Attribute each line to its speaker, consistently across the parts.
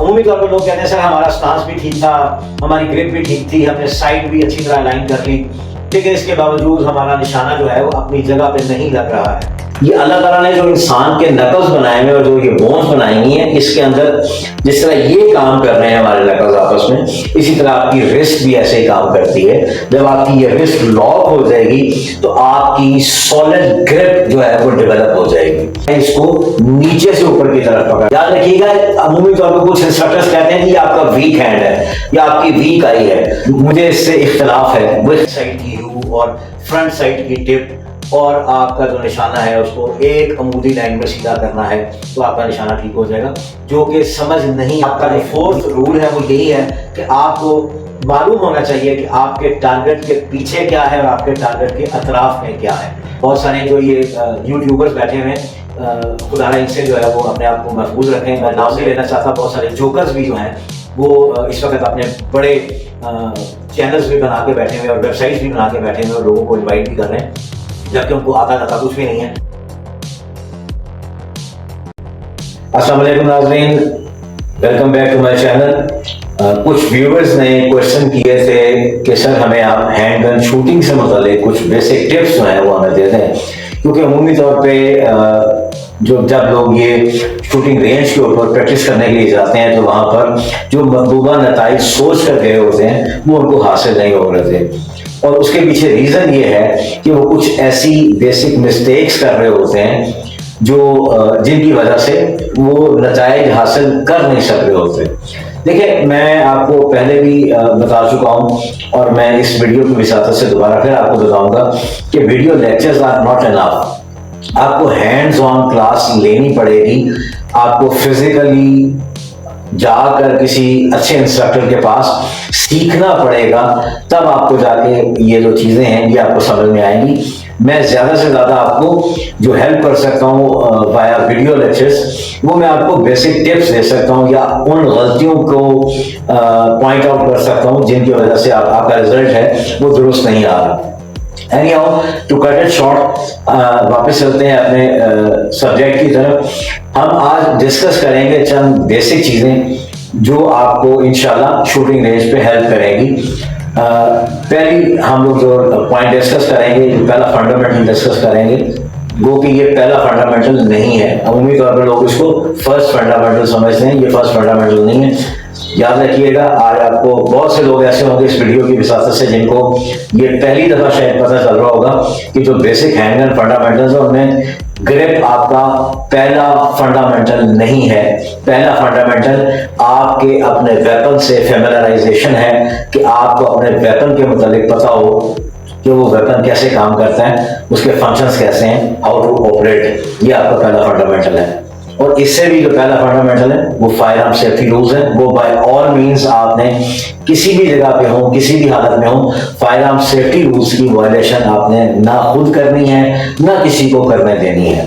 Speaker 1: अमूमी तौर पर लोग कहते हैं सर हमारा स्टांस भी ठीक था, हमारी ग्रिप भी ठीक थी, हमने साइड भी अच्छी तरह अलाइन कर ली, लेकिन इसके बावजूद हमारा निशाना जो है वो अपनी जगह पे नहीं लग रहा है। ये अल्लाह ताला ने जो इंसान के नकल्स बनाए हुए और जो ये बोन्स बनाई हुई हैं, इसके अंदर जिस तरह ये काम कर रहे हैं हमारे नकल्स आपस में, इसी तरह आपकी रिस्ट भी ऐसे ही काम करती है। जब आपकी ये रिस्ट लॉक हो जाएगी तो आपकी सॉलिड ग्रिप जो है वो डेवलप हो जाएगी। इसको नीचे से ऊपर की तरफ पकड़, याद रखिएगा अमूमी तौर पर कुछ इंस्ट्रक्टर्स कहते हैं कि आपका वीक हैंड है या आपकी वीक आई है, मुझे इससे इख्तलाफ है। वेस्ट साइड की रू और फ्रंट साइड की टिप और आपका जो निशाना है उसको एक अमूदी लाइन में सीधा करना है तो आपका निशाना ठीक हो जाएगा। जो कि समझ नहीं, आपका जो फोर्थ रूल है वो यही है कि आपको मालूम होना चाहिए कि आपके टारगेट के पीछे क्या है और आपके टारगेट के अतराफ में क्या है। बहुत सारे जो ये यूट्यूबर्स बैठे हुए हैं, खुदा इनसे जो है वो अपने आप को महफूज रखें, मैं नाम नहीं लेना चाहता, बहुत सारे जोकर्स भी जो हैं वो इस वक्त अपने बड़े चैनल्स भी बना के बैठे हुए और वेबसाइट्स भी बना के बैठे हुए और लोगों को इन्वाइट भी कर रहे हैं, जबकि उनको आता कुछ भी नहीं है। अस्सलाम वालेकुम नाज़रीन, welcome back to my channel. कुछ व्यूअर्स ने क्वेश्चन किए थे कि सर हमें आप हैंड गन शूटिंग से मुतालिक कुछ बेसिक टिप्स जो हैं वो हमें दे दें, क्योंकि अमूमी तौर पे जब लोग ये शूटिंग रेंज के ऊपर प्रैक्टिस करने के लिए जाते हैं तो वहाँ पर जो मतलूबा नताइज सोच कर गए होते हैं वो उनको हासिल नहीं हो रहे थे, और उसके पीछे रीज़न ये है कि वो कुछ ऐसी बेसिक मिस्टेक्स कर रहे होते हैं जो जिनकी वजह से वो नताइज हासिल कर नहीं सक रहे होते। देखिए, मैं आपको पहले भी बता चुका हूँ और मैं इस वीडियो की विसातत से दोबारा फिर आपको बताऊंगा कि video lectures are not enough. आपको हैंड्स ऑन क्लास लेनी पड़ेगी, आपको फिजिकली जाकर किसी अच्छे इंस्ट्रक्टर के पास सीखना पड़ेगा, तब आपको जाके ये जो चीज़ें हैं ये आपको समझ में आएंगी। मैं ज़्यादा से ज़्यादा आपको जो हेल्प कर सकता हूँ वाया वीडियो लेक्चर्स, वो मैं आपको बेसिक टिप्स दे सकता हूँ या उन गलतियों को पॉइंट आउट कर सकता हूँ जिनकी वजह से आपका रिजल्ट है वो दुरुस्त नहीं आ रहा। Anyhow, to cut it short, वापस चलते हैं अपने सब्जेक्ट की तरफ। हम आज डिस्कस करेंगे चंद बेसिक चीज़ें जो आपको इंशाल्लाह शूटिंग रेंज पे हेल्प करेंगी। पहली हम लोग जो पॉइंट डिस्कस करेंगे, जो पहला फंडामेंटल डिस्कस करेंगे, वो कि ये पहला फंडामेंटल नहीं है। अमूमी तौर पर लोग इसको फर्स्ट फंडामेंटल समझते हैं, ये फर्स्ट फंडामेंटल नहीं है। याद रखिएगा, आज आपको बहुत से लोग ऐसे होंगे इस वीडियो की विसातत से जिनको ये पहली दफा शायद पता चल रहा होगा कि जो बेसिक हैंडगन फंडामेंटल्स है उनमें ग्रिप आपका पहला फंडामेंटल नहीं है। पहला फंडामेंटल आपके अपने वेपन से फेमिलराइजेशन है कि आपको अपने वेपन के मुतालिक पता हो कि वो वेपन कैसे काम करता है, उसके फंक्शंस कैसे हैं, हाउ टू ऑपरेट। ये आपका पहला फंडामेंटल है। और इससे भी जो पहला फंडामेंटल है वो फायर आर्म सेफ्टी रूल्स है। वो बाय ऑल मीन्स आपने किसी भी जगह पे हो, किसी भी हालत में हो, फायर आर्म सेफ्टी रूल्स की वायलेशन आपने ना खुद करनी है ना किसी को करने देनी है।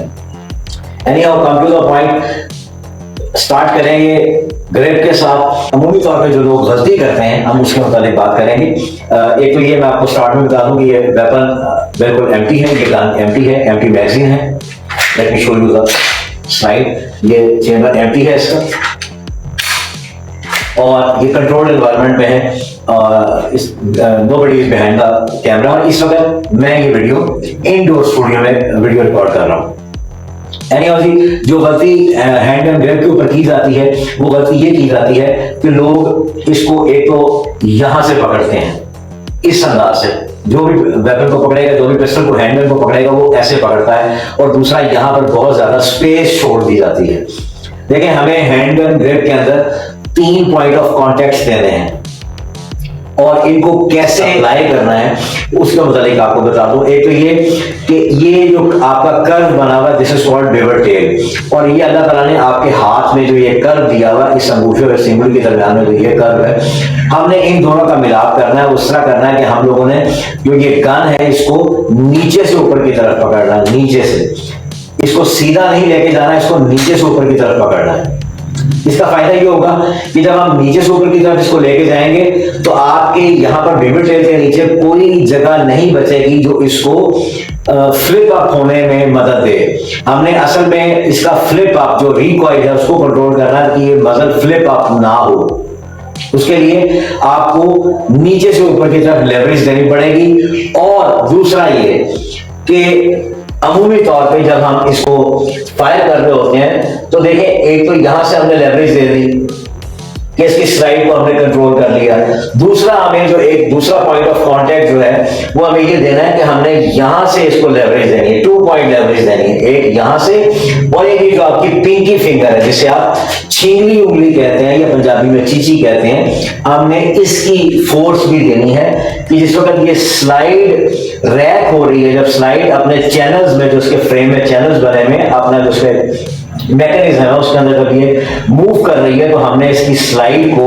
Speaker 1: Anyhow, come to the point, start करेंगे ग्रिप के साथ। अमूमी तौर पे जो लोग गलती करते हैं हम उसके मुताबिक बात करेंगे। एक तो ये मैं आपको स्टार्ट में बता दूं कि ये वेपन बिल्कुल एम्प्टी है, ये गन एम्प्टी है, एम्प्टी मैगजीन है। Let me show you the slide. ये चेंबर एम्प्टी है इसका और ये कंट्रोल्ड एनवायरनमेंट में है और इस nobody is behind the camera. और इस वक्त मैं ये वीडियो इनडोर स्टूडियो में वीडियो रिकॉर्ड कर रहा हूँ। जी, जो गलती हैंडगन ग्रिप के ऊपर की जाती है वो गलती ये की जाती है कि लोग इसको एक तो यहां से पकड़ते हैं इस अंदाज से, जो भी वेपन को पकड़ेगा, जो भी पिस्टल को हैंडगन को पकड़ेगा वो ऐसे पकड़ता है, और दूसरा यहाँ पर बहुत ज्यादा स्पेस छोड़ दी जाती है। देखें, हमें हैंडगन ग्रिप के अंदर 3 पॉइंट ऑफ कॉन्टेक्ट देने हैं और इनको कैसे अप्लाई करना है उसके मुताबिक आपको बता दूं। एक तो ये कि ये जो आपका कर्व बना हुआ है, this is called beaver tail, और ये अल्लाह ताला ने आपके हाथ में जो ये कर्व दिया हुआ है, इस अंगूठे और सिंगल के दरमियान में जो ये कर्व है, हमने इन दोनों का मिलाप करना है। उस तरह करना है कि हम लोगों ने जो ये गन है इसको नीचे से ऊपर की तरफ पकड़ना है, नीचे से। इसको सीधा नहीं लेके जाना है, इसको नीचे से ऊपर की तरफ पकड़ना है। इसका फायदा ये होगा कि जब हम नीचे से ऊपर की तरफ इसको लेके जाएंगे तो आपके यहाँ पर विविड टेल के नीचे कोई जगह नहीं बचेगी जो इसको फ्लिप अप होने में मदद दे। हमने असल में इसका फ्लिप अप जो रिकॉइल है उसको कंट्रोल करना है कि ये मजल फ्लिप अप ना हो। उसके लिए आपको नीचे से ऊपर की तरफ लेवरेज देनी पड़ेगी। और दूसरा ये कि अमूमी तौर पे जब हम इसको फायर कर रहे होते हैं तो देखें, एक तो यहां से हमने लेवरेज दे दी कि इसकी स्लाइड को हमने कंट्रोल कर लिया। दूसरा हमें जो एक दूसरा पॉइंट ऑफ कांटेक्ट जो है वो हमें ये देना है कि हमने यहां से इसको लेवरेज देनी है, 2 पॉइंट लेवरेज देनी है, एक यहां से और एक जो आपकी पिंकी फिंगर है जिसे आप छींगली उंगली कहते हैं या पंजाबी में चीची कहते हैं, हमने इसकी फोर्स भी देनी है कि जिस वक्त ये स्लाइड रैक हो रही है, जब स्लाइड अपने चैनल्स में जो उसके फ्रेम में चैनल्स बने हुए अपना जो उसके मैकेनिज्म है उसके अंदर जब ये मूव कर रही है तो हमने इसकी स्लाइड को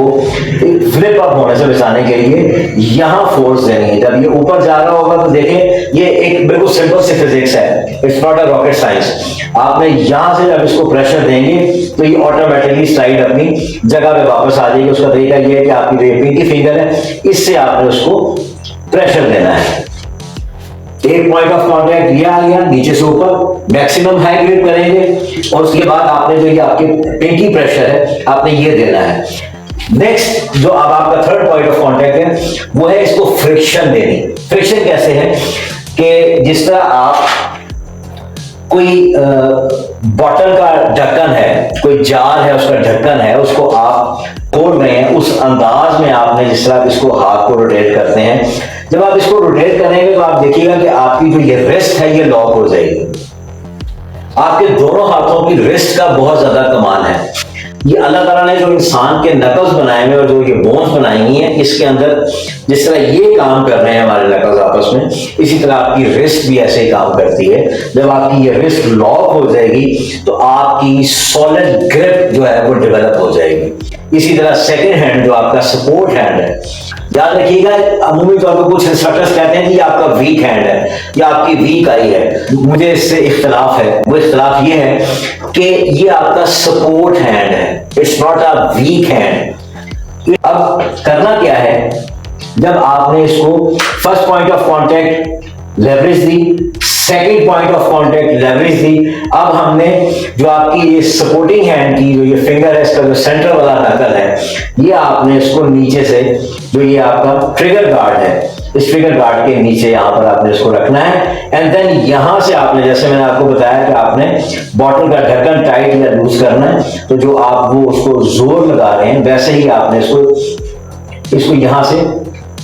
Speaker 1: फ्लिप अप होने से बचाने के लिए यहां फोर्स देनी है। जब ये ऊपर जा रहा होगा तो देखें ये एक बिल्कुल सिंपल सी फिजिक्स है, it's not a rocket science. आपने यहां से जब इसको प्रेशर देंगे तो ये ऑटोमेटिकली स्लाइड अपनी जगह पे वापस आ जाएगी। उसका तरीका ये है कि आपकी जो पिंकी फिंगर है इससे आपने उसको प्रेशर देना है। एक पॉइंट ऑफ कांटेक्ट ये आ गया, नीचे से ऊपर मैक्सिमम हाई ग्रिप करेंगे और उसके बाद आपने जो ये आपके पिंकी प्रेशर है आपने ये देना है। नेक्स्ट जो अब आपका थर्ड पॉइंट ऑफ कांटेक्ट है वो है इसको फ्रिक्शन देनी। फ्रिक्शन कैसे है कि जिस तरह आप कोई बॉटल का ढक्कन है, कोई जार है उसका ढक्कन है, उसको आप खोल रहे हैं, उस अंदाज में आपने जिस तरह इसको हाथ को रोटेट करते हैं, जब आप इसको रोटेट करेंगे तो आप देखिएगा कि आपकी जो ये रिस्ट है ये लॉक हो जाएगी। आपके दोनों हाथों की रिस्ट का बहुत ज्यादा कमाल है। ये अल्लाह ताला ने जो इंसान के नकल्स बनाए हुए और जो ये बोन्स बनाई हुई हैं, इसके अंदर जिस तरह ये काम कर रहे हैं हमारे नकल्स आपस में, इसी तरह आपकी रिस्ट भी ऐसे ही काम करती है। जब आपकी ये रिस्ट लॉक हो जाएगी तो आपकी सॉलिड ग्रिप जो है वो डेवलप हो जाएगी। इसी तरह सेकेंड हैंड जो आपका सपोर्ट हैंड है, याद रखिएगा अमूमी तौर पर कुछ इंस्ट्रक्टर्स कहते हैं कि आपका वीक हैंड है या आपकी वीक आई है, मुझे इससे इख्तलाफ है। वो इख्तलाफ ये है कि ये आपका सपोर्ट हैंड है, it's not a weak hand. अब करना क्या है, जब आपने इसको first point of contact leverage दी, second point of contact leverage दी, अब हमने जो आपकी ये सपोर्टिंग हैंड की जो ये फिंगर है इसका जो सेंटर वाला नकल है, ये आपने इसको नीचे से जो ये आपका ट्रिगर गार्ड है, इस ट्रिगर गार्ड के नीचे यहां पर आपने इसको रखना है। एंड देन यहां से आपने, जैसे मैंने आपको बताया कि आपने बॉटल का ढक्कन टाइट या लूज करना है, तो जो आप वो उसको जोर लगा रहे हैं वैसे ही आपने इसको यहां से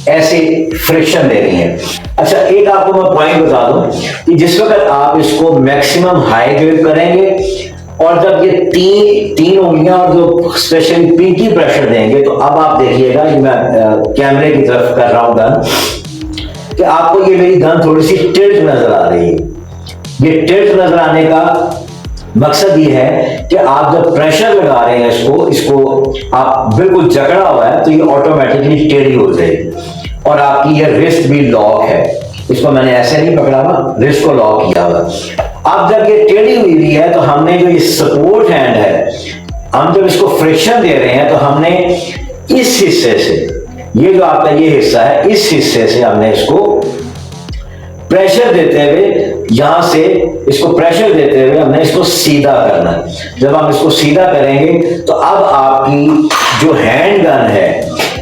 Speaker 1: ऐसे फ्रिक्शन देनी है। अच्छा, एक आपको मैं पॉइंट बता दूं कि जिस वक्त आप इसको मैक्सिमम हाई ग्रिप करेंगे और जब ये तीन उंगलियां और जो स्पेशली पिंकी प्रेशर देंगे, तो अब आप देखिएगा कि मैं कैमरे की तरफ कर रहा हूं गन, कि आपको ये मेरी गन थोड़ी सी टिल्ट नजर आ रही है। ये टिल्ट नजर आने का मकसद ये है कि आप जब प्रेशर लगा रहे हैं इसको आप बिल्कुल जकड़ा हुआ है तो ये ऑटोमेटिकली टेढ़ी हो जाएगी और आपकी ये रिस्ट भी लॉक है। इसको मैंने ऐसे नहीं पकड़ा हुआ, रिस्ट को लॉक किया हुआ। अब जब ये टेढ़ी हुई है तो हमने जो ये सपोर्ट हैंड है, हम जब इसको फ्रिक्शन दे रहे हैं तो हमने इस हिस्से से, ये जो आपका ये हिस्सा है, इस हिस्से से हमने इसको प्रेशर देते हुए, यहां से इसको प्रेशर देते हुए हमने इसको सीधा करना है। जब हम इसको सीधा करेंगे तो अब आपकी जो हैंड गन है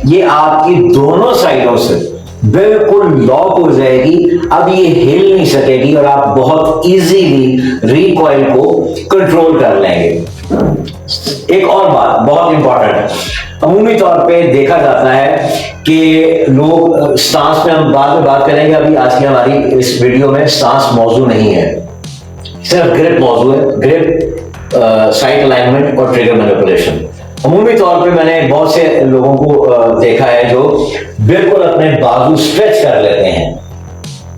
Speaker 1: ये आपकी दोनों साइडों से बिल्कुल लॉक हो जाएगी। अब ये हिल नहीं सकेगी और आप बहुत इजीली रिकॉइल को कंट्रोल कर लेंगे। एक और बात बहुत इंपॉर्टेंट है, अमूमी तौर पे देखा जाता है कि लोग स्टांस पे, हम बाद में बात करेंगे, अभी आज की हमारी इस वीडियो में स्टांस मौजू नहीं है, सिर्फ ग्रिप मौजू है, ग्रिप, साइड अलाइनमेंट और ट्रिगर मैनिपुलेशन। अमूमी तौर पे मैंने बहुत से लोगों को देखा है जो बिल्कुल अपने बाजू स्ट्रेच कर लेते हैं।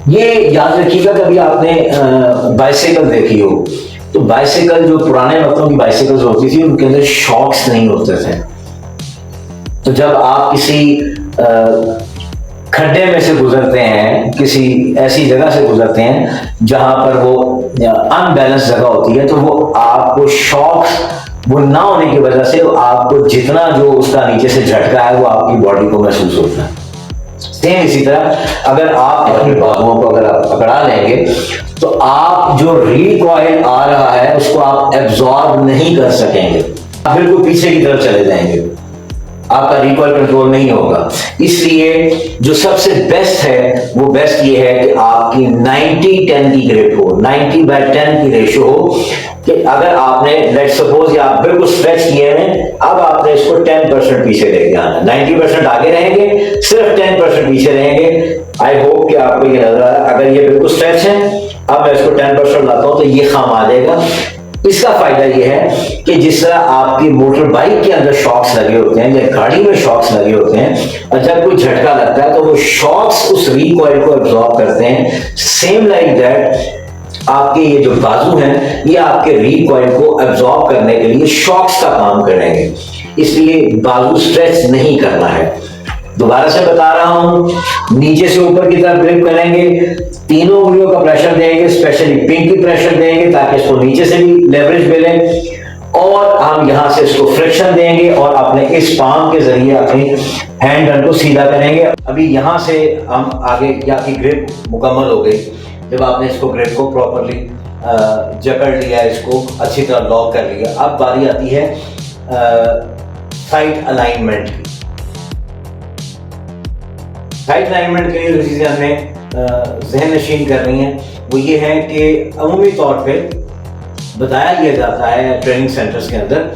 Speaker 1: ये याद रखिएगा, कभी आपने बाइसाइकिल देखी हो तो बाइसाइकिल जो पुराने वक्तों की बाइसाइकिल्स होती थी उनके अंदर शॉक्स नहीं होते थे। तो जब आप किसी खड्डे में से गुजरते हैं, किसी ऐसी जगह से गुजरते हैं जहां पर वो अनबैलेंस जगह होती है, तो वो आपको शॉक्स वो ना होने की वजह से आपको जितना जो उसका नीचे से झटका है वो आपकी बॉडी को महसूस होता है। सेम इसी तरह अगर आप अपने बाजुओं को अगर आप पकड़ा लेंगे तो आप जो रिकॉइल आ रहा है उसको आप एब्जॉर्ब नहीं कर सकेंगे, आप बिल्कुल पीछे की तरफ चले जाएंगे, आपका रिकॉइल कंट्रोल नहीं होगा। इसलिए जो सबसे बेस्ट है वो बेस्ट ये है कि आपकी 90-10 की ग्रिप हो, 90/10 की रेशो हो, कि अगर आपने लेट्स सपोज आप बिल्कुल स्ट्रेच किए हैं, अब आपने इसको 10% पीछे लेके आना, 90% आगे रहेंगे, सिर्फ 10% पीछे रहेंगे। आई होप कि आपको ये नजर आ रहा है। अगर ये बिल्कुल स्ट्रेच है, अब मैं इसको 10% लाता हूं तो ये खम आ जाएगा। इसका फायदा यह है कि जिस तरह आपकी मोटर बाइक के अंदर शॉक्स लगे होते हैं या गाड़ी में शॉक्स लगे होते हैं, और जब कोई झटका लगता है तो वो शॉक्स उस रिकॉइल को एब्जॉर्ब करते हैं, सेम लाइक दैट आपके ये जो बाजू हैं ये आपके रिकॉइल को एब्जॉर्ब करने के लिए शॉक्स का काम करेंगे। इसलिए बाजू स्ट्रेच नहीं करना है। दोबारा से बता रहा हूं, नीचे से ऊपर की तरफ ग्रिप करेंगे, तीनों उंगलियों का प्रेशर देंगे, स्पेशली पिंकी प्रेशर देंगे ताकि इसको नीचे से भी लेवरेज मिले, और हम यहां से इसको फ्रिक्शन देंगे और अपने इस पाम के जरिए अपनी हैंड गन को सीधा करेंगे। अभी यहां से हम आगे की ग्रिप मुकम्मल हो गई। जब आपने इसको ग्रिप को प्रॉपरली जकड़ लिया, इसको अच्छी तरह लॉक कर लिया, अब बारी आती है साइड अलाइनमेंट की। साइड अलाइनमेंट के लिए जो चीज़ें हमें जहन नशीन करनी है वो ये है कि अमूमी तौर पे बताया यह जाता है ट्रेनिंग सेंटर्स के अंदर,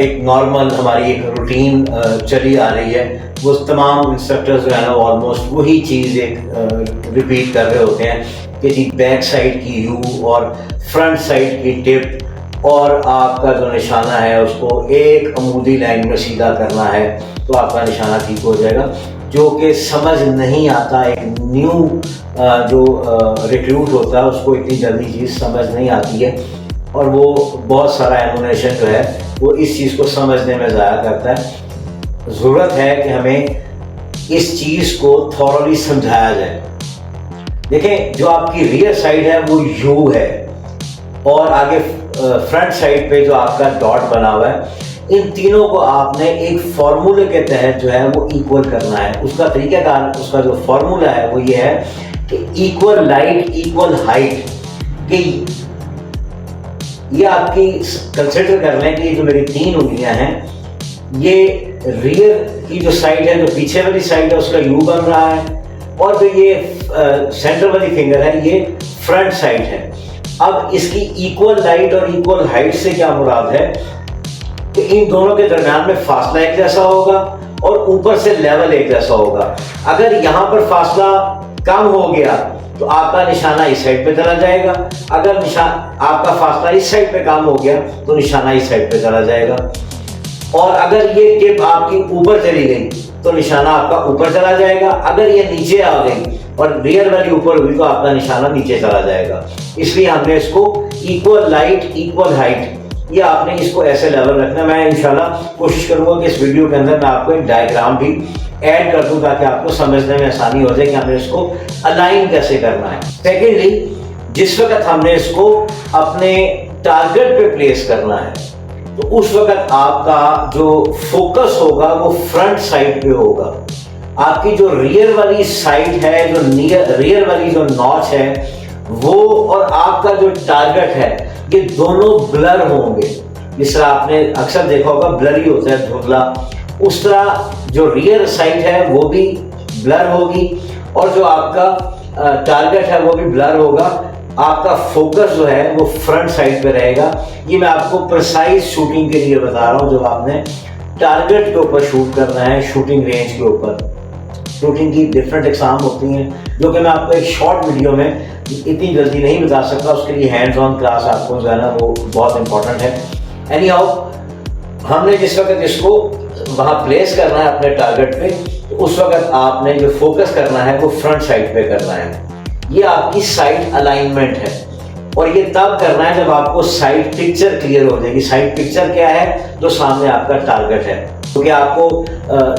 Speaker 1: एक नॉर्मल हमारी एक रूटीन चली आ रही है, वो तमाम इंस्ट्रक्टर्स जो है ना ऑलमोस्ट वही चीज़ एक रिपीट कर रहे होते हैं कि जी बैक साइड की यू और फ्रंट साइड की टिप और आपका जो निशाना है उसको एक अमूदी लाइन में सीधा करना है तो आपका निशाना ठीक हो जाएगा। जो कि समझ नहीं आता, एक न्यू जो रिक्रूट होता है उसको इतनी जल्दी चीज़ समझ नहीं आती है, और वो बहुत सारा एमुनेशन जो है वो इस चीज़ को समझने में ज़ाया करता है। ज़रूरत है कि हमें इस चीज़ को थॉरली समझाया जाए। देखें, जो आपकी रियर साइड है वो यू है, और आगे फ्रंट साइड पे जो आपका डॉट बना हुआ है, इन तीनों को आपने एक फॉर्मूले के तहत जो है वो इक्वल करना है। उसका तरीकाकार, उसका जो फॉर्मूला है वो ये है कि इक्वल लाइट इक्वल हाइट, कि ये आपकी कंसिडर कर लें कि जो मेरी 3 उंगलियां हैं, ये रियर की जो साइड है, जो पीछे वाली साइड है उसका यू बन रहा है, और जो ये सेंटर वाली फिंगर है ये फ्रंट साइड है। अब इसकी इक्वल लाइट और इक्वल हाइट से क्या मुराद है कि इन दोनों के दरमियान में फासला एक जैसा होगा और ऊपर से लेवल एक जैसा होगा। अगर यहाँ पर फासला कम हो गया तो आपका निशाना इस साइड पे चला जाएगा, अगर आपका फासला इस साइड पे कम हो गया तो निशाना इस साइड पे चला जाएगा, और अगर ये टिप आपकी ऊपर चली गई तो निशाना आपका ऊपर चला जाएगा, अगर ये नीचे आ गई और रियर वाली ऊपर हुई तो आपका निशाना नीचे चला जाएगा। इसलिए हमने इसको इक्वल लाइट इक्वल हाइट, ये आपने इसको ऐसे लेवल रखना। मैं इंशाल्लाह कोशिश करूंगा कि इस वीडियो के अंदर मैं आपको एक डायग्राम भी ऐड कर दूं ताकि आपको समझने में आसानी हो जाए कि हमने इसको अलाइन कैसे करना है। सेकेंडली, जिस वक्त हमने इसको अपने टारगेट पे प्लेस करना है तो उस वक्त आपका जो फोकस होगा वो फ्रंट साइड पे होगा। आपकी जो रियर वाली साइड है, जो रियर वाली जो नॉच है वो, और आपका जो टारगेट है, ये दोनों ब्लर होंगे। जिस तरह आपने अक्सर देखा होगा ब्लरी होता है धुंधला, उस तरह जो रियर साइड है वो भी ब्लर होगी और जो आपका टारगेट है वो भी ब्लर होगा। आपका फोकस जो है वो फ्रंट साइड पे रहेगा। ये मैं आपको प्रिसाइज शूटिंग के लिए बता रहा हूँ, जब आपने टारगेट के ऊपर शूट करना है, शूटिंग रेंज के ऊपर। शूटिंग की डिफरेंट एग्जाम होती हैं जो कि मैं आपको एक शॉर्ट वीडियो में इतनी जल्दी नहीं बता सकता, उसके लिए हैंड्स ऑन क्लास आपको जो है ना वो बहुत इंपॉर्टेंट है। एनी हाउ, हमने जिस वक्त इसको वहाँ प्लेस करना है अपने टारगेट पे, तो उस वक्त आपने जो फोकस करना है वो फ्रंट साइड पे करना है। ये आपकी साइड अलाइनमेंट है, और ये तब करना है जब आपको साइड पिक्चर क्लियर हो जाएगी। साइड पिक्चर क्या है? जो सामने आपका टारगेट है। क्योंकि आपको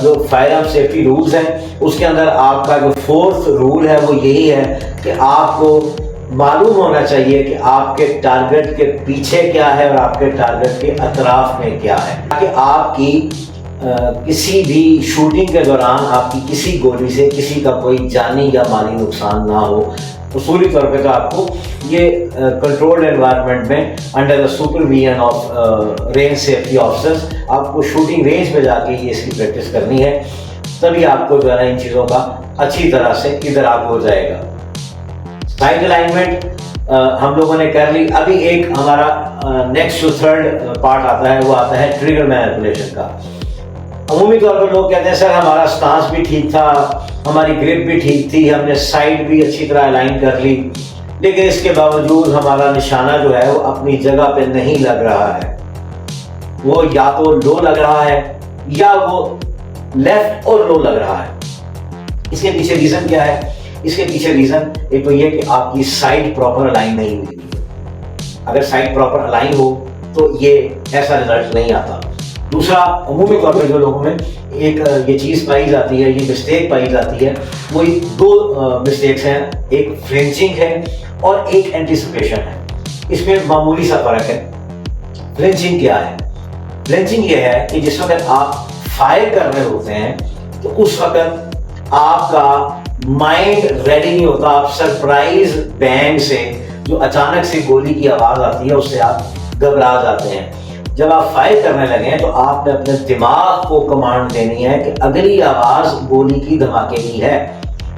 Speaker 1: जो फायर आर्म सेफ्टी रूल्स हैं उसके अंदर आपका जो 4th रूल है वो यही है कि आपको मालूम होना चाहिए कि आपके टारगेट के पीछे क्या है और आपके टारगेट के अतराफ में क्या है, ताकि आपकी किसी भी शूटिंग के दौरान आपकी किसी गोली से किसी का कोई जानी या माली नुकसान ना हो। उसूली तौर पे तो आपको ये कंट्रोल्ड एनवायरनमेंट में under the supervision of range safety officers आपको शूटिंग रेंज पे जाके ये इसकी प्रैक्टिस करनी है, तभी आपको जो है ना इन चीज़ों का अच्छी तरह से इदराक हो जाएगा। साइड अलाइनमेंट हम लोगों ने कर ली। अभी एक हमारा नेक्स्ट जो थर्ड पार्ट आता है वो आता है ट्रिगर मैनिपुलेशन का। अमूमी तौर पर लोग कहते हैं सर हमारा स्टांस भी ठीक था, हमारी ग्रिप भी ठीक थी, हमने साइड भी अच्छी तरह अलाइन कर ली, लेकिन इसके बावजूद हमारा निशाना जो है वो अपनी जगह पे नहीं लग रहा है। वो या तो लो लग रहा है या वो लेफ्ट और लो लग रहा है। इसके पीछे रीजन क्या है? इसके पीछे रीजन एक तो ये कि आपकी साइड प्रॉपर अलाइन नहीं हुई है। अगर साइड प्रॉपर अलाइन हो तो ये ऐसा रिजल्ट नहीं आता। दूसरा, अमूमी तौर पर जो लोगों में एक ये चीज़ पाई जाती है, ये मिस्टेक पाई जाती है, वो दो मिस्टेक्स हैं, एक फ्लेंचिंग है और एक एंटिसिपेशन है। इसमें मामूली सा फर्क है। फ्लेंचिंग क्या है? फ्लेंचिंग ये है कि जिस वक्त आप फायर कर रहे होते हैं तो उस वक्त आपका माइंड रेडी नहीं होता। आप सरप्राइज बैंग से जो अचानक से गोली की आवाज आती है उससे आप घबरा जाते हैं। जब आप फायर करने लगे हैं तो आपने अपने दिमाग को कमांड देनी है कि अगली आवाज गोली की धमाके की है,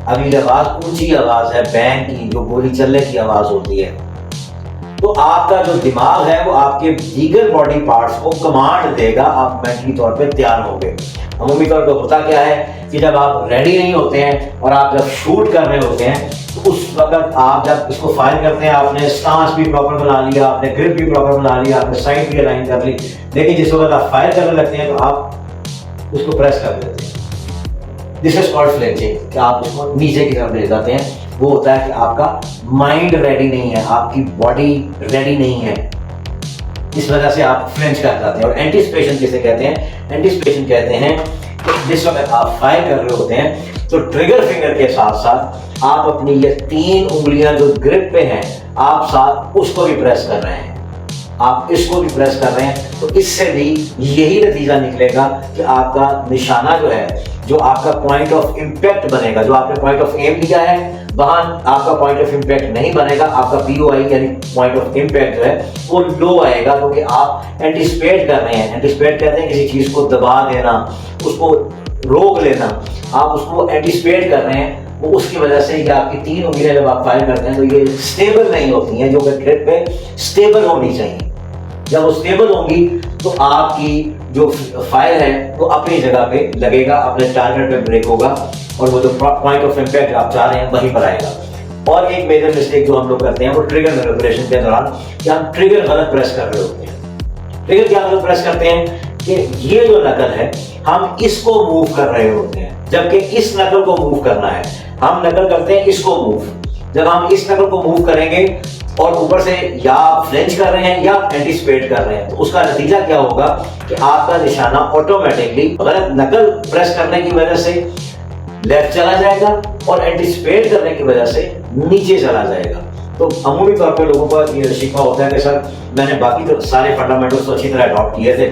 Speaker 1: अगली आवाज ऊंची आवाज है, बैंग की, जो गोली चलने की आवाज होती है। तो आपका जो दिमाग है वो आपके दीगर बॉडी पार्ट्स को कमांड देगा, आप मेंटली तौर पे तैयार होंगे। अमूमी तौर पे होता क्या है कि जब आप रेडी नहीं होते हैं और आप जब शूट कर रहे होते हैं तो उस वक्त आप जब इसको फायर करते हैं, आपने स्टांस भी प्रॉपर बना लिया, आपने ग्रिप भी प्रॉपर बना लिया, आपने साइड भी अलाइन कर ली, लेकिन जिस वक्त आप फायर करने लगते हैं तो आप उसको प्रेस कर देते हैं। दिस इज कॉल्ड फ्लेंचिंग, कि आप उसको नीचे की तरफ ले जाते हैं। वो होता है कि आपका माइंड रेडी नहीं है, आपकी बॉडी रेडी नहीं है, इस वजह से आप फ्लेंच कर जाते हैं। और एंटिसिपेशन किसे कहते हैं? एंटिसिपेशन कहते हैं कि जिस वक्त आप फायर कर रहे होते हैं तो ट्रिगर फिंगर के साथ साथ आप अपनी ये 3 उंगलियां जो ग्रिप पे हैं, आप साथ उसको भी प्रेस कर रहे हैं, आप इसको भी प्रेस कर रहे हैं। तो इससे भी यही नतीजा निकलेगा कि आपका निशाना जो है, जो आपका पॉइंट ऑफ इम्पैक्ट बनेगा, जो आपने पॉइंट ऑफ एम लिया है वहां आपका पॉइंट ऑफ इम्पैक्ट नहीं बनेगा, आपका POI यानी पॉइंट ऑफ इम्पैक्ट जो है वो लो आएगा, क्योंकि आप एंटिसिपेट कर रहे हैं। एंटिसिपेट कहते हैं किसी चीज को दबा देना, उसको रोक लेना, आप उसको एंटिसिपेट कर रहे हैं। वो उसकी वजह से ये आपकी 3 उंगलियां जब आप फायर करते हैं तो ये स्टेबल नहीं होती हैं, जो कि ग्रिप पे स्टेबल होनी चाहिए। जब वो स्टेबल होंगी तो आपकी जो फायर है वो अपनी जगह पे लगेगा, अपने टारगेट पे ब्रेक होगा और वो जो पॉइंट ऑफ इम्पैक्ट आप चाह रहे हैं वहीं पर आएगा। और एक मेजर मिस्टेक जो हम लोग करते हैं वो ट्रिगर मैनिपुलेशन के दौरान कि हम ट्रिगर गलत प्रेस कर रहे होते हैं। ट्रिगर क्या गलत प्रेस करते हैं कि ये जो नकल है हम इसको मूव कर रहे होते हैं, जबकि इस नकल को मूव करना है। हम नकल करते हैं इसको मूव। जब हम इस नकल को मूव करेंगे और ऊपर से या फ्लेंच कर रहे हैं या एंटिसिपेट कर रहे हैं, तो उसका नतीजा क्या होगा कि आपका निशाना ऑटोमेटिकली गलत नकल प्रेस करने की वजह से लेफ्ट चला जाएगा और एंटिसिपेट करने की वजह से नीचे चला जाएगा। तो अमूमी तौर पे लोगों का ये शिकवा होता है कि सर मैंने बाकी तो सारे फंडामेंटल्स तो अच्छी तरह अडॉप्ट किए थे,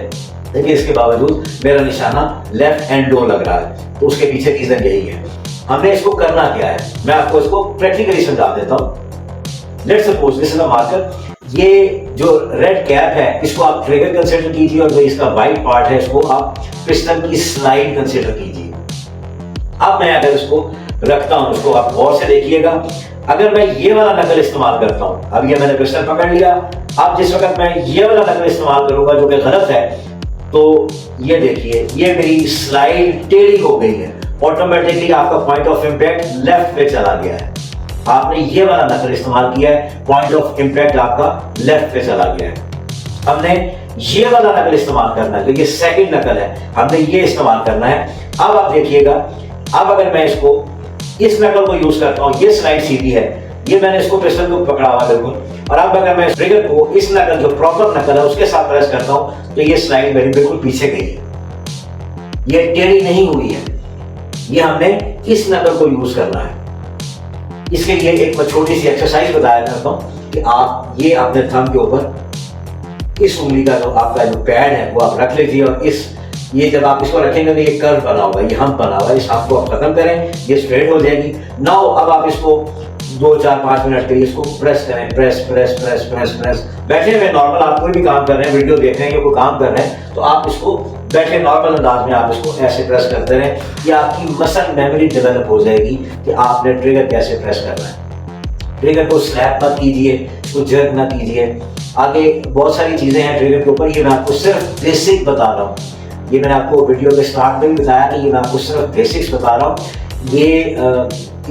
Speaker 1: लेकिन इसके बावजूद मेरा निशाना लेफ्ट एंड लो लग रहा है। तो उसके पीछे रीजन यही है। हमने इसको करना क्या है, मैं आपको इसको प्रैक्टिकली समझा देता हूँ। Let's suppose this is a marker. ये जो रेड कैप है इसको आप ट्रिगर कंसीडर कीजिए और जो इसका व्हाइट पार्ट है इसको आप पिस्टन की स्लाइड कंसीडर कीजिए। अब मैं अगर इसको रखता हूं, इसको आप गौर से देखिएगा। अगर मैं ये वाला नकल इस्तेमाल करता हूं, अब ये मैंने पिस्टन पकड़ लिया, अब जिस वक्त मैं ये वाला नकल इस्तेमाल करूंगा जो कि गलत है, तो ये देखिए ये मेरी स्लाइड टेढ़ी हो गई है, ऑटोमेटिकली आपका पॉइंट ऑफ इम्पैक्ट लेफ्ट पे चला गया है। आपने ये वाला नकल इस्तेमाल किया है, पॉइंट ऑफ इम्पैक्ट आपका लेफ्ट पे चला गया है। हमने ये वाला नकल इस्तेमाल करना है, तो ये सेकंड नकल है, हमने ये इस्तेमाल करना है। अब आप देखिएगा, अब अगर मैं इसको इस नकल को यूज करता हूं, ये स्लाइड सीधी है, ये मैंने इसको पिस्टन को पकड़ा हुआ बिल्कुल, और अब अगर मैं ट्रिगर को इस नकल जो प्रॉपर नकल है उसके साथ प्रेस करता हूं तो ये स्लाइड मेरी बिल्कुल पीछे गई है, ये टेढ़ी नहीं हुई है। ये हमने इस नकल को यूज करना है। इसके लिए एक मैं छोटी सी एक्सरसाइज बताया करता हूँ कि आप ये अपने थंब के ऊपर इस उंगली का जो आपका जो पैड है वो आप रख लीजिए, और ये जब आप इसको रखेंगे तो ये कर्व बना हुआ है, ये हम बना हुआ है, इस हाथ को आप खत्म करें, ये स्ट्रेट हो जाएगी। नाउ अब आप इसको 2-4-5 मिनट के लिए इसको प्रेस करें, press press press press press. बैठे हुए नॉर्मल आप कोई भी काम कर रहे हैं, वीडियो देख रहे हैं या कोई काम कर रहे हैं, तो आप इसको बैठे नॉर्मल अंदाज में आप इसको ऐसे प्रेस करते रहें, या आपकी मसल मेमोरी डेवलप हो जाएगी कि आपने ट्रिगर कैसे प्रेस करना है। ट्रिगर को स्लैप मत कीजिए, इसको जर्क ना कीजिए। आगे बहुत सारी चीजें हैं ट्रिगर के ऊपर, ये मैं आपको सिर्फ बेसिक बता रहा हूँ। ये मैंने आपको वीडियो के स्टार्ट में भी बताया कि ये मैं आपको सिर्फ बेसिक्स बता रहा हूँ। ये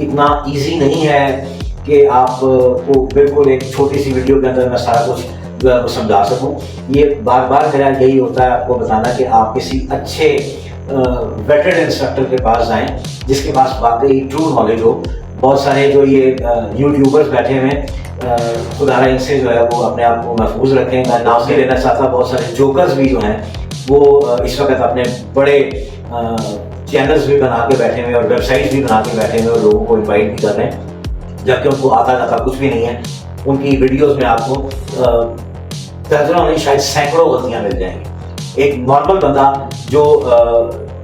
Speaker 1: इतना इजी नहीं है कि आप को बिल्कुल एक छोटी सी वीडियो के अंदर मैं सारा कुछ जो है वो समझा सकूँ। ये बार बार मेरा यही होता है आपको बताना कि आप किसी अच्छे वेटेड इंस्ट्रक्टर के पास जाएं, जिसके पास वाकई ट्रू नॉलेज हो। बहुत सारे जो ये यूट्यूबर्स बैठे हुए हैं, खुदा इनसे जो है वो अपने आप को महफूज रखें। मैं नाम नहीं लेना चाहता, बहुत सारे जोकर्स भी जो हैं वो इस वक्त अपने बड़े चैनल्स भी बना के बैठे हुए और वेबसाइट्स भी बना के बैठे हुए और लोगों को इनवाइट भी कर रहे हैं, जबकि उनको आता जाता कुछ भी नहीं है। उनकी वीडियोस में आपको दर्जनों नहीं शायद सैकड़ों गलतियां मिल जाएंगी। एक नॉर्मल बंदा जो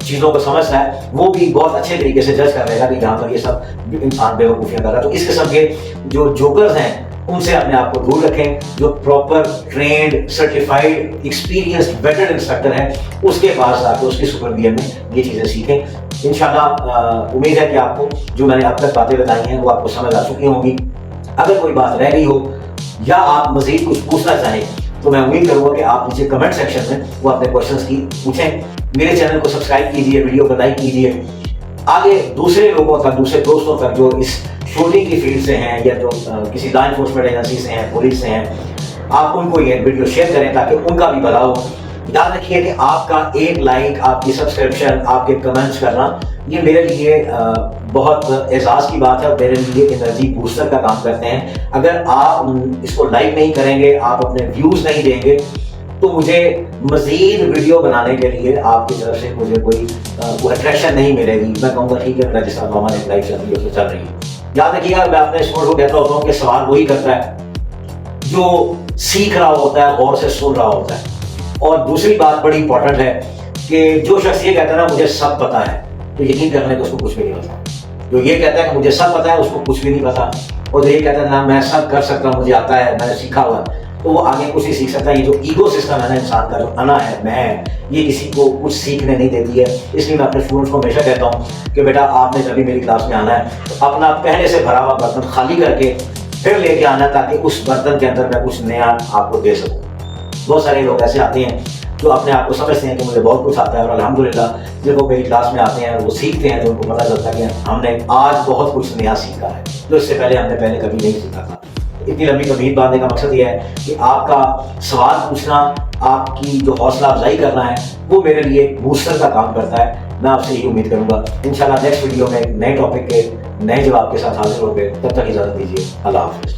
Speaker 1: चीज़ों को समझता है वो भी बहुत अच्छे तरीके से जज कर लेगा कि यहाँ पर ये सब इंसान बेवकूफ़ियाँ कर रहा है। तो इस किस्म के जो जोकर्स हैं उनसे अपने आप को दूर रखें। जो proper trained certified experienced vetted instructor है उसके पास आकर उसकी सुपरविजन में ये चीज़ें सीखें। इंशाल्लाह उम्मीद है कि आपको जो मैंने अब तक बातें बताई हैं वो आपको समझ आ चुकी होंगी। अगर कोई बात रह गई हो या आप मज़ीद कुछ पूछना चाहें तो मैं उम्मीद करूँगा कि आप नीचे कमेंट सेक्शन में वो अपने क्वेश्चंस की पूछें। मेरे चैनल को सब्सक्राइब कीजिए, वीडियो को लाइक कीजिए। आगे दूसरे लोगों तक, दूसरे दोस्तों तक जो इस शूटिंग की फील्ड से हैं या जो किसी लॉ इन्फोर्समेंट एजेंसी से हैं, पुलिस से हैं, आप उनको ये वीडियो शेयर करें ताकि उनका भी भला हो। याद रखिए कि आपका एक लाइक, आपकी सब्सक्रिप्शन, आपके कमेंट्स करना ये मेरे लिए बहुत एजाज़ की बात है और मेरे लिए एनर्जी बूस्टर का काम करते हैं। अगर आप इसको लाइक नहीं करेंगे, आप अपने व्यूज़ नहीं देंगे, तो मुझे मज़ीद वीडियो बनाने के लिए आपकी तरफ से मुझे कोई अट्रैक्शन नहीं मिलेगी। मैं कहूँगा ठीक है, जिस तरह हमारे लाइफ चल रही है चल रही है। याद रखिएगा, मैं अपने स्टूडेंट को कहता होता हूँ कि सवाल वही करता है जो सीख रहा होता है, गौर से सुन रहा होता है। और दूसरी बात बड़ी इंपॉर्टेंट है कि जो शख्स ये कहता है ना मुझे सब पता है, तो यकीन करने को उसको कुछ भी नहीं पता। जो ये कहता है कि मुझे सब पता है उसको कुछ भी नहीं पता, और जो ये कहता है ना मैं सब कर सकता हूँ, मुझे आता है, मैंने सीखा हुआ है, तो वो आगे कुछ नहीं सीख सकता। ये जो ईगो सिस्टम है ना इंसान का, जो अना है, मैं है, ये किसी को कुछ सीखने नहीं देती है। इसलिए मैं अपने स्टूडेंट्स को हमेशा कहता हूँ कि बेटा आपने जब भी मेरी क्लास में आना है तो अपना पहले से भरा हुआ बर्तन खाली करके फिर लेके आना, ताकि उस बर्तन के अंदर मैं कुछ नया आपको दे सकूँ। बहुत सारे लोग ऐसे आते हैं जो अपने आप को समझते हैं कि मुझे बहुत कुछ आता है, और अल्हम्दुलिल्लाह जब वो मेरी क्लास में आते हैं और वो सीखते हैं तो उनको पता चलता है कि हमने आज बहुत कुछ नया सीखा है जो इससे पहले हमने कभी नहीं सीखा था। इतनी लंबी तमीद बांधने का मकसद ये है कि आपका सवाल पूछना, आपकी जो हौसला अफजाई करना है वो मेरे लिए बूस्टर का काम करता है। मैं आपसे यही उम्मीद करूँगा इंशाल्लाह नेक्स्ट वीडियो में नए टॉपिक के नए जवाब के साथ हाजिर होंगे। तब तक इजाज़त दीजिए। अल्लाह हाफ़िज़।